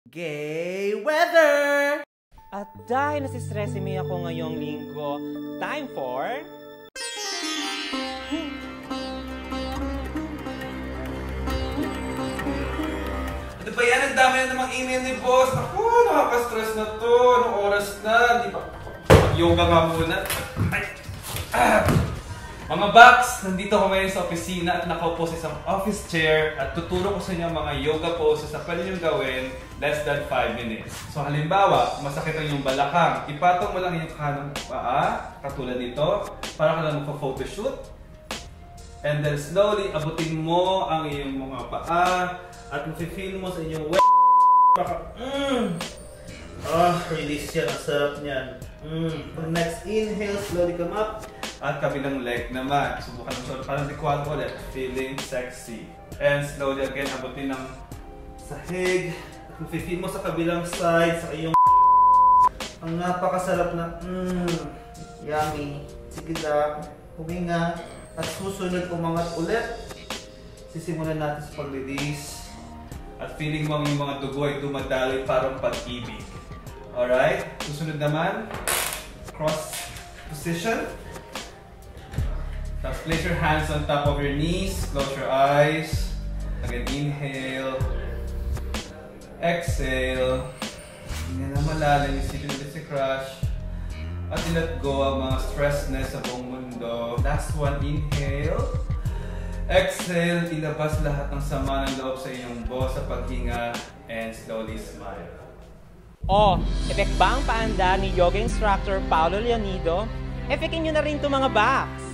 Gay weather! At dahil nasistressime ako ngayong linggo, time for... Ano ba yan? Ang dami na namang email ni boss. Ako, nakaka-stress na to. Anong oras na? Di ba? Yoga nga muna. Ay. Mga Bucks, nandito ako ngayon sa opisina at nakaupo sa isang office chair at tuturo ko sa inyo mga yoga poses na pwede nyo gawin less than 5 minutes. So halimbawa, masakit ang iyong balakang, ipatong mo lang yung kanang paa, katulad nito, para ka lang magpa-photoshoot. And then slowly, abutin mo ang iyong mga paa at mafe-feel mo sa inyong release yan. Ang sarap niyan. Next inhale, slowly come up. At kabilang leg naman. Subukan mo siya. Parang likwado ulit. Feeling sexy. And slowly again, abutin ng sahig. At mafe-feel mo sa kabilang side, sa iyong ang napakasarap na yummy. Sige lang. Huminga. At susunod umangat ulit. Sisimulan natin sa pag-release. At feeling mo yung mga dugo ay dumadaloy parang pag-ibig. Alright? Susunod naman. Cross position. Tapos place your hands on top of your knees. Close your eyes. Again, inhale. Exhale. Hinga na malalim. Isipin ulit si crush. At i-let go ang mga stressness sa buong mundo. Last one, inhale. Exhale. Ilabas lahat ng sama ng loob sa iyong buhok sa paghinga. And slowly smile. Effect ba ang paanda ni yoga instructor Paolo Leonido? Efekin nyo na rin ito mga Bucks!